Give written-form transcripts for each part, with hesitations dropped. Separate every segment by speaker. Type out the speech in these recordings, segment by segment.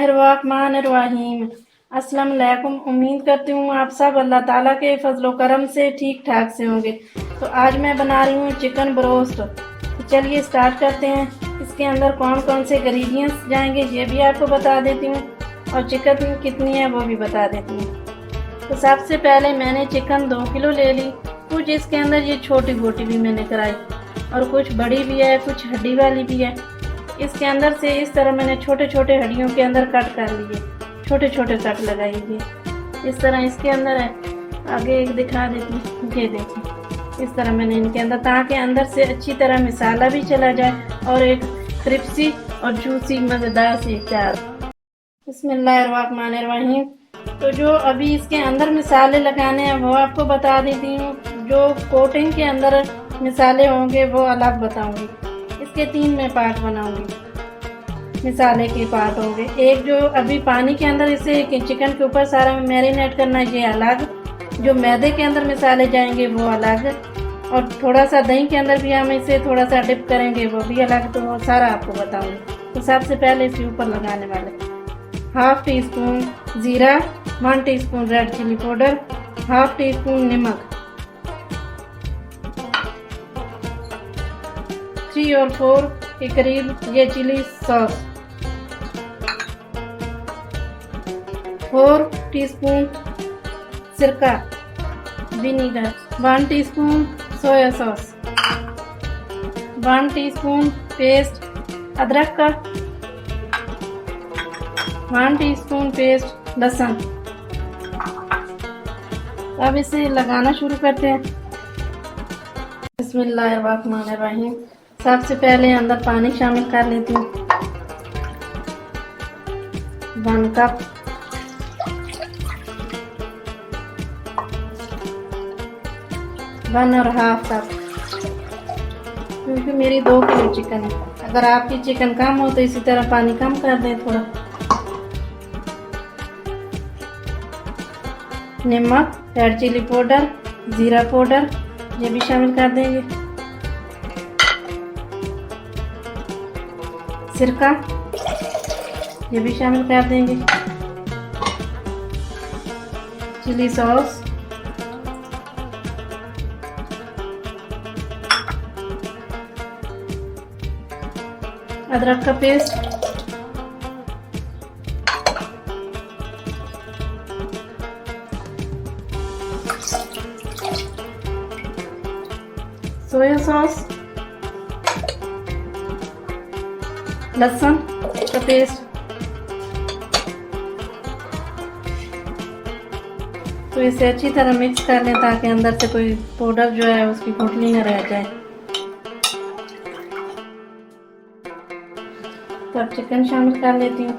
Speaker 1: बिस्मिल्लाहिर्रहमानिर्रहीम। अस्सलाम वालेकुम। उम्मीद करती हूँ आप सब अल्लाह ताला के फजलो करम से ठीक ठाक से होंगे। तो आज मैं बना रही हूँ चिकन ब्रोस्ट। तो चलिए स्टार्ट करते हैं। इसके अंदर कौन कौन से इंग्रेडिएंट्स जाएंगे ये भी आपको बता देती हूँ, और चिकन कितनी है वो भी बता देती हूँ। तो सबसे पहले मैंने चिकन 2 किलो ले ली। कुछ इसके अंदर ये छोटी बोटी भी मैंने कराई, और कुछ बड़ी भी है, कुछ हड्डी वाली भी है। इसके अंदर से इस तरह मैंने छोटे छोटे हड्डियों के अंदर कट कर लिए, छोटे छोटे कट लगाइए। इस तरह इसके अंदर है, आगे एक दिखा देती हूँ, ये देखिए इस तरह मैंने इनके अंदर, ताकि अंदर से अच्छी तरह मसाला भी चला जाए और एक क्रिस्पी और जूसी मज़ेदार सी चाट। बिस्मिल्लाहिर्रहमानिर्रहीम। तो जो अभी इसके अंदर मसाले लगाने हैं वो आपको बता देती हूँ। जो कोटिंग के अंदर मसाले होंगे वो अलग बताऊंगी। इसके 3 मैं पार्ट बनाऊंगी। मसाले के पार्ट होंगे, एक जो अभी पानी के अंदर इसे चिकन के ऊपर सारा मैरिनेट करना है ये अलग, जो मैदे के अंदर मसाले जाएंगे वो अलग, और थोड़ा सा दही के अंदर भी हम इसे थोड़ा सा डिप करेंगे वो भी अलग। तो वो सारा आपको बताऊंगी। तो सबसे पहले इसके ऊपर लगाने वाले 1/2 टीस्पून ज़ीरा, 1 teaspoon red chilli powder, 1/2 teaspoon नमक, 3 और 4 के करीब ये चिली सॉस, 4 टीस्पून सिरका vinegar, 1 teaspoon soya sauce, 1 teaspoon paste अदरक का, 1 टीस्पून पेस्ट लहसुन। अब इसे लगाना शुरू करते हैं। बिस्मिल्लाहिर्रहमानिर्रहीम। सबसे पहले अंदर पानी शामिल कर लेती हूँ, 1 कप, वन और हाफ कप, क्योंकि मेरी 2 किलो चिकन है। अगर आपकी चिकन कम हो तो इसी तरह पानी कम कर दें थोड़ा। नमक, रेड चिली पाउडर, ज़ीरा पाउडर ये भी शामिल कर देंगे, सिरका ये भी शामिल कर देंगे, चिली सॉस, अदरक का पेस्ट, सोया सॉस, लहसुन का पेस्ट। तो इसे अच्छी तरह मिक्स कर लें ताकि अंदर से कोई पाउडर जो है उसकी गुठली न रह जाए। तो अब चिकन शामिल कर लेती हूँ।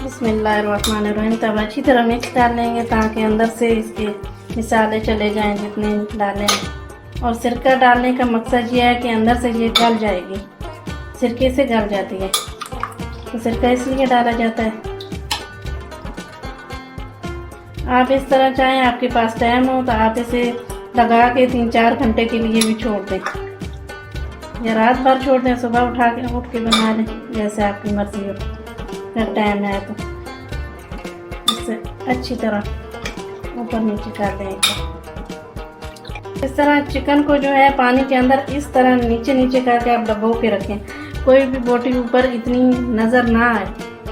Speaker 1: बिस्मिल्लाहिर्रहमानिर्रहीम। तब अच्छी तरह मिक्स कर लेंगे ताकि अंदर से इसके मसाले चले जाएं जितने डालें। और सिरका डालने का मकसद ये है कि अंदर से ये गल जाएगी, सिरके से गल जाती है, तो सिरका इसलिए डाला जाता है। आप इस तरह चाहें, आपके पास टाइम हो तो आप इसे लगा के 3-4 घंटे के लिए भी छोड़ दें, या रात भर छोड़ दें, सुबह उठ के बना लें, जैसे आपकी मर्जी हो। अगर टाइम है तो इससे अच्छी तरह ऊपर नीचे कर दें। इस तरह चिकन को जो है पानी के अंदर इस तरह नीचे नीचे करके आप डबो के रखें। कोई भी बोटी ऊपर इतनी नज़र ना आए,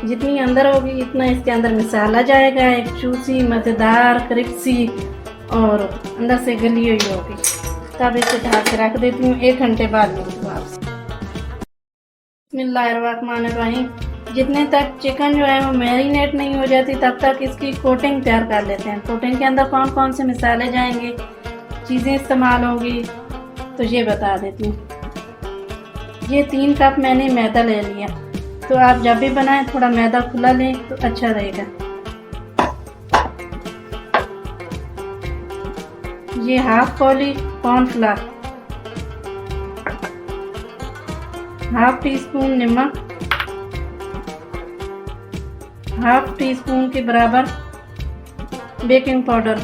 Speaker 1: जितनी अंदर होगी इतना इसके अंदर मसाला जाएगा, एक जूसी मज़ेदार क्रिस्पी और अंदर से गली हुई होगी। तब इसे ढक के रख देती हूँ। 1 घंटे बाद मिलती हूँ आपसे। बिस्मिल्लाहिर्रहमानिर्रहीम। जितने तक चिकन जो है वो मैरिनेट नहीं हो जाती तब तक इसकी कोटिंग तैयार कर लेते हैं। कोटिंग के अंदर कौन कौन से मसाले जाएंगे, चीज़ें इस्तेमाल होंगी, तो ये बता देती हूँ। ये 3 कप मैंने मैदा ले लिया। तो आप जब भी बनाएं थोड़ा मैदा खुला लें तो अच्छा रहेगा। ये 1/2 कौली कॉर्नफ्लावर, 1/2 टीस्पून नमक, 1/2 टीस्पून के बराबर बेकिंग पाउडर,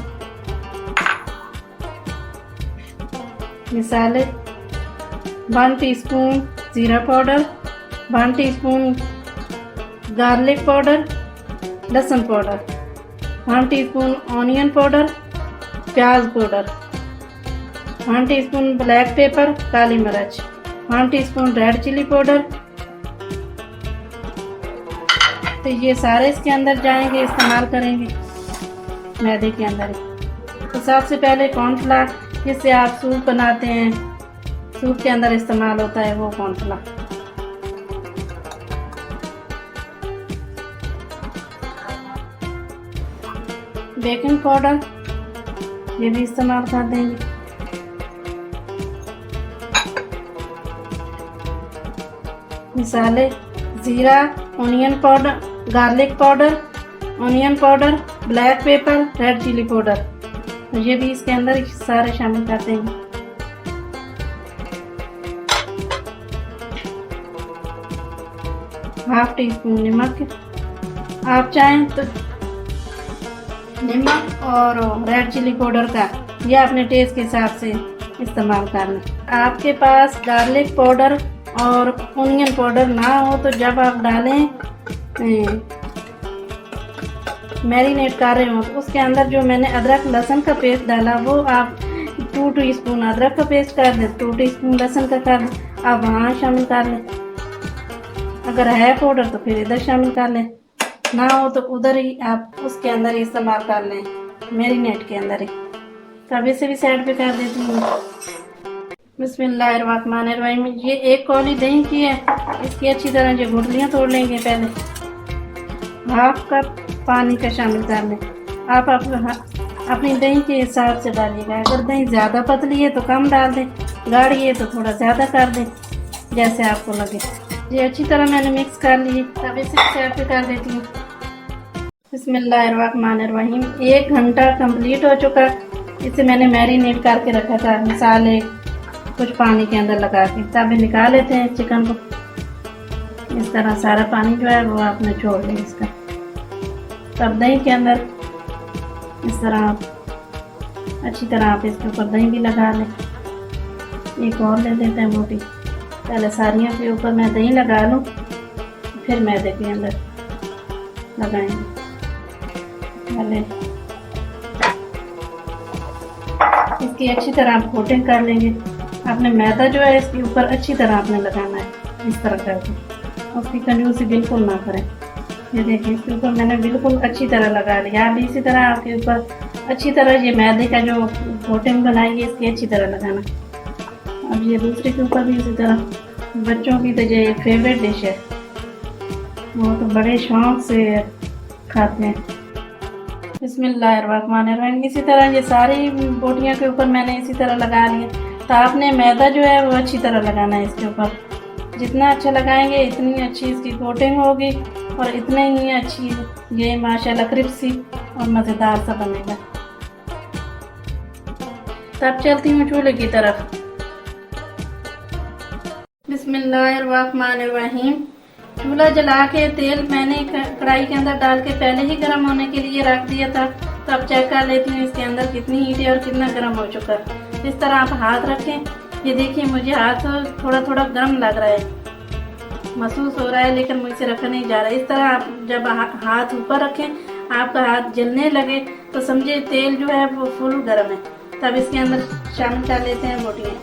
Speaker 1: मसाले 1 टीस्पून जीरा पाउडर, 1 टीस्पून गार्लिक पाउडर, लहसुन पाउडर, 1 टीस्पून ऑनियन पाउडर, प्याज पाउडर, 1 टीस्पून ब्लैक पेपर काली मिर्च, 1 टीस्पून रेड चिली पाउडर। तो ये सारे इसके अंदर जाएंगे, इस्तेमाल करेंगे मैदे के अंदर। तो सबसे पहले कॉर्नफ्लावर, जिससे आप सूप बनाते हैं, सूप के अंदर इस्तेमाल होता है वो कॉर्नफ्लावर। बेकिंग पाउडर ये भी इस्तेमाल कर देंगे। मसाले जीरा, onion powder, garlic powder, onion powder, black pepper, red chilli powder, ये भी इसके अंदर सारे शामिल कर देंगे। हाफ टी स्पून नमक, आप चाहें तो नमक और रेड चिली पाउडर का या अपने टेस्ट के हिसाब से इस्तेमाल कर लें। आपके पास गार्लिक पाउडर और ऑनियन पाउडर ना हो तो जब आप डालें मैरिनेट कर रहे हो तो उसके अंदर जो मैंने अदरक लहसुन का पेस्ट डाला वो आप 2 टीस्पून अदरक का पेस्ट कर दें, 2 टीस्पून लहसुन का कर दें, आप वहाँ शामिल कर लें। अगर है पाउडर तो फिर इधर शामिल कर लें, ना हो तो उधर ही आप उसके अंदर ही इस्तेमाल कर लें, मैरिनेट के अंदर ही। तो अब इसे भी साइड पे कर देती हूँ। बिस्मिल्लाहिर्रहमानिर्रहीम। ये 1 कौली दही की है, इसकी अच्छी तरह जो गुठलियाँ तोड़ लेंगे। पहले हाफ कप पानी का शामिल कर लें। आप अपनी दही के हिसाब से डालिएगा। अगर दही ज़्यादा पतली है तो कम डाल दें, गाढ़ी है तो थोड़ा ज़्यादा कर दें, जैसे आपको लगे। ये अच्छी तरह मैंने मिक्स कर लिए। अब इसे साइड पे कर देती हूँ। बिस्मिल्लाहिर्रहमानिर्रहीम। 1 घंटा कंप्लीट हो चुका। इसे मैंने मैरिनेट करके रखा था, मसाले कुछ पानी के अंदर लगा के। तब निकाल लेते हैं चिकन को। इस तरह सारा पानी जो है वो आपने छोड़ लिया इसका। तब दही के अंदर इस तरह अच्छी तरह आप इसके ऊपर दही भी लगा लें। एक और ले लेते हैं मोटी। पहले सारियों के ऊपर मैं दही लगा लूँ, फिर मैदे के अंदर लगाएंगे। पहले इसकी अच्छी तरह आप कोटिंग कर लेंगे। आपने मैदा जो है इसके ऊपर अच्छी तरह आपने लगाना है, इस तरह करके। उसकी कंजूसी बिल्कुल ना करें। ये देखिए इसके ऊपर मैंने बिल्कुल अच्छी तरह लगा लिया। आप इसी तरह आपके ऊपर अच्छी तरह ये मैदे का जो कोटिंग बनाएंगे इसकी अच्छी तरह लगाना। अब ये दूसरे के ऊपर भी इसी तरह। बच्चों की तो ये फेवरेट डिश है, वो तो बड़े शौक से खाते हैं। बिस्मिल्लाहिर्रहमानिर्रहीम। इसी तरह ये सारी बोटियों के ऊपर मैंने इसी तरह लगा लिया। तो आपने मैदा जो है वो अच्छी तरह लगाना है इसके ऊपर। जितना अच्छा लगाएंगे इतनी अच्छी इसकी कोटिंग होगी और इतने ही अच्छी ये माशाल्लाह क्रिस्पी और मज़ेदार सा बनेगा। तब चलती हूँ चूल्हे की तरफ। बिस्मिल्लाहिर्रहमानिर्रहीम। चूल्हा जला के तेल मैंने कढ़ाई के अंदर डाल के पहले ही गर्म होने के लिए रख दिया था। तो अब चेक कर लेती हूँ इसके अंदर कितनी हीट है और कितना गर्म हो चुका है। इस तरह आप हाथ रखें। ये देखिए मुझे हाथ थोड़ा थोड़ा गर्म लग रहा है, महसूस हो रहा है, लेकिन मुझसे रखा नहीं जा रहा है। इस तरह आप जब हाथ ऊपर रखें, आपका हाथ जलने लगे तो समझे तेल जो है वो फुल गर्म है। तब इसके अंदर शामिल कर लेते हैं बोटियाँ।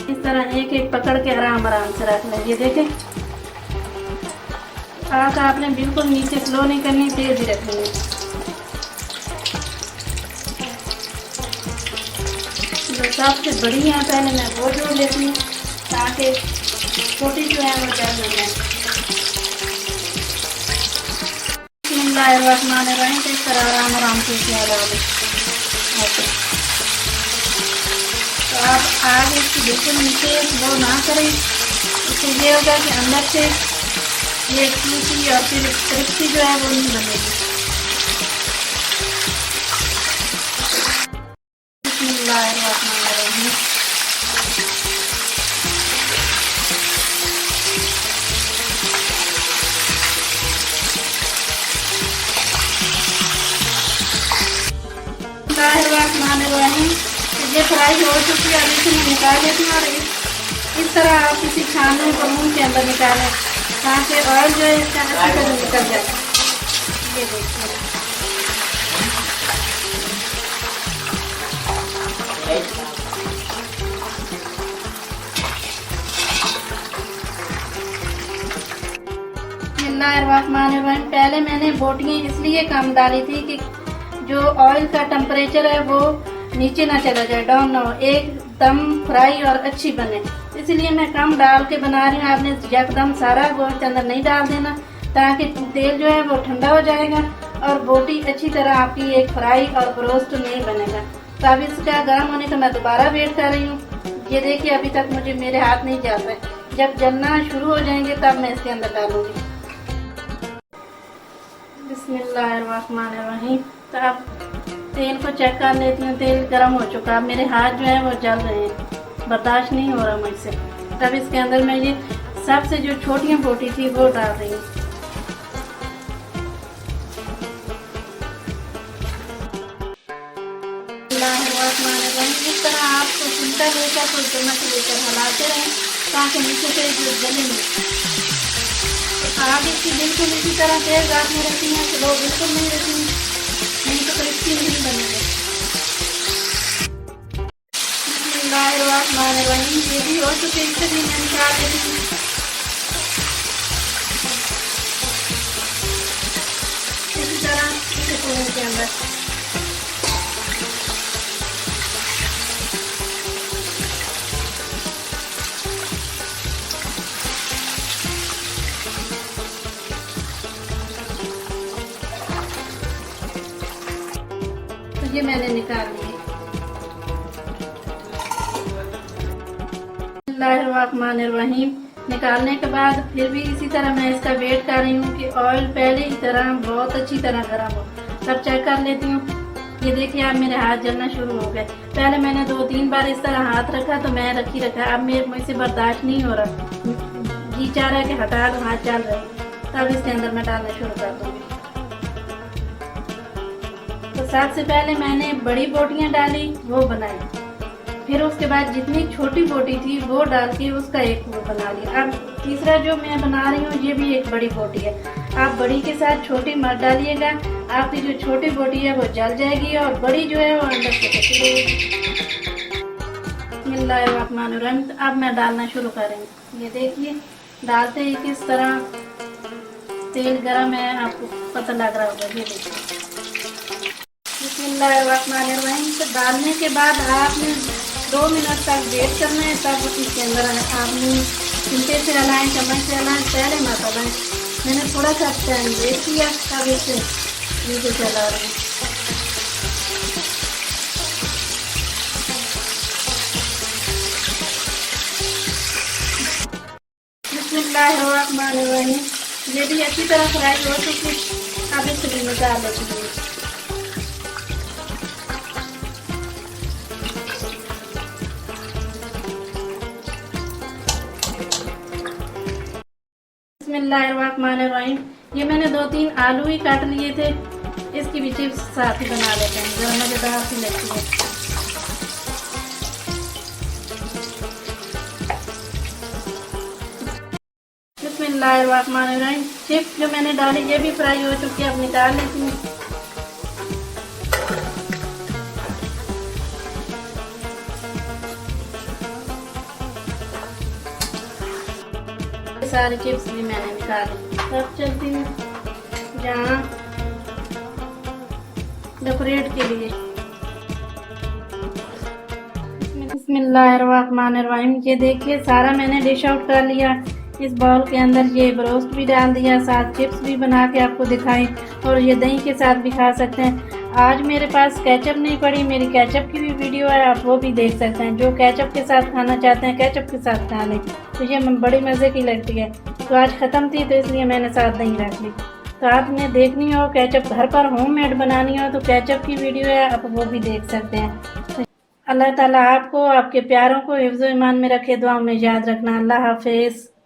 Speaker 1: इस तरह एक एक पकड़ के आराम आराम से रख लें। ये देखें आग आपने बिल्कुल नीचे स्लो नहीं करनी, तेज ही रखनी है। जो सबसे बड़ी है पहले मैं वो जोड़ लेती हूँ ताकि छोटी जो है वो जल न जाए। बिस्मिल्लाहिर्रहमानिर्रहीम। तो इस तरह आराम आराम से किया जाए। तो आप आग इसकी बिल्कुल नीचे वो ना करें, इससे ये होगा कि अंदर से ये क्रिस्पी और फिर क्रिस्पी जो है वो नहीं बनेगी। बिस्मिल्लाहिर्रहमानिर्रहीम। बिस्मिल्लाहिर्रहमानिर्रहीम। ये फ्राई हो चुकी है, अब इसे मैं निकाल लेती हूँ। और इस तरह आप किसी छानने बलून के अंदर निकालें ताकि ऑयल जो है इसका अच्छी तरह निकल जाए। ये देखिए बिस्मिल्लाहिर्रहमानिर्रहीम। पहले मैंने बोटियाँ इसलिए कम डाली थी कि जो ऑयल का टेम्परेचर है वो नीचे ना चला जाए, डाउन ना हो, एकदम फ्राई और अच्छी बने, इसलिए मैं कम डाल के बना रही हूँ। आपने एकदम सारा गोश्त अंदर नहीं डाल देना ताकि तेल जो है वो ठंडा हो जाएगा और बोटी अच्छी तरह आपकी एक फ्राई और ब्रोस्ट नहीं बनेगा। तो अब इसका गर्म होने का मैं दोबारा वेट कर रही हूँ। ये देखिए अभी तक मुझे मेरे हाथ नहीं जल रहे, जब जलना शुरू हो जाएंगे तब मैं इसके अंदर डालूंगी। बिस्मिल्लाहिर्रहमानिर्रहीम। तो अब तेल को चेक कर लेती हूँ, तेल गर्म हो चुका है, मेरे हाथ जो है वो जल रहे हैं, बर्दाश्त नहीं हो रहा मुझसे। तब इसके अंदर मैं ये सबसे जो छोटियाँ बोटी थी वो डाल रही हूँ। इस तरह आपको चिमटा लेकर कोई चम्मच लेकर हिलाते रहें ताकि नीचे से जो जले नहीं। तो आग इसकी बिल्कुल इसी तरह तेज आग में रखी है, तो लोग बिल्कुल नहीं रखी, नहीं तो क्रिस्पी नहीं बनेंगे। बिस्मिल्लाहिर्रहमानिर्रहीम। ये भी हो चुके, इससे भी मैं निकाल देती हूँ। इसी तरह इसे कोने के अंदर ये मैंने निकाल ली। बिस्मिल्लाहिर्रहमानिर्रहीम। निकालने के बाद फिर भी इसी तरह मैं इसका वेट कर रही हूँ कि ऑयल पहले की तरह बहुत अच्छी तरह गर्म हो। तब चेक कर लेती हूँ। ये देखिए अब मेरे हाथ जलना शुरू हो गए। पहले मैंने 2-3 बार इस तरह हाथ रखा तो मैं रखी रखा, अब मेरे मुझसे बर्दाश्त नहीं हो रहा, जी चाह रहा है कि हटा दो, हाथ जल रहे। तब इसके अंदर मैं डालना शुरू कर दूँगी। तो सबसे पहले मैंने बड़ी बोटियां डाली, वो बनाई, फिर उसके बाद जितनी छोटी बोटी थी वो डाल के उसका एक वो बना लिया। अब तीसरा जो मैं बना रही हूँ ये भी एक बड़ी बोटी है। आप बड़ी के साथ छोटी मत डालिएगा, आपकी जो छोटी बोटी है वो जल जाएगी और बड़ी जो है वो अंदर से पक जाएगी। बिस्मिल्लाहिर्रहमानिर्रहीम। अब मैं डालना शुरू करेंगे। ये देखिए डालते ही किस तरह तेल गरम है, आपको पता लग रहा होगा। ये देखिए बिस्मिल्लाहिर्रहमानिर्रहीम। तो डालने के बाद आपने 2 मिनट तक वेट करना है, तब इसके अंदर आपने चिमटे से हलाएं, चम्मच से हलाएं, पहले मत हलाएं। मैंने थोड़ा सा टाइम वेट किया, तब इसे नीचे चला रही हूँ। बिस्मिल्लाहिर्रहमानिर्रहीम। ये भी अच्छी तरह फ्राई हो चुकी, अब इसे भी निकाल लेती हूँ। बिस्मिल्लाहिर्रहमानिर्रहीम। ये मैंने 2-3 आलू ही काट लिए थे, इसकी भी चिप्स साथ ही बना लेते हैं, जो मज़ेदार सी लगती है। बिस्मिल्लाहिर्रहमानिर्रहीम। चिप्स जो मैंने डाली ये भी फ्राई हो चुकी है, अब निकाल लेती हूँ। सारी चिप्स भी मैंने निकाली। तब चलती हूँ जहाँ डेकोरेट के लिए। बिस्मिल्लाहिर्रहमानिर्रहीम। ये देखिए सारा मैंने डिश आउट कर लिया। इस बाउल के अंदर ये ब्रोस्ट भी डाल दिया, साथ चिप्स भी बना के आपको दिखाई, और ये दही के साथ भी खा सकते हैं। आज मेरे पास केचप नहीं पड़ी, मेरी केचप की भी वीडियो है, आप वो भी देख सकते हैं। जो केचप के साथ खाना चाहते हैं केचप के साथ खा लें, तो ये बड़ी मज़े की लगती है। तो आज ख़त्म थी तो इसलिए मैंने साथ दही रख ली। तो आपने देखनी हो केचप घर पर होममेड बनानी हो तो केचप की वीडियो है, आप वो भी देख सकते हैं। अल्लाह ताला आपको, आपके प्यारों को हिफ्ज़-ओ-ईमान में रखे। दुआ में याद रखना। अल्लाह हाफिज़।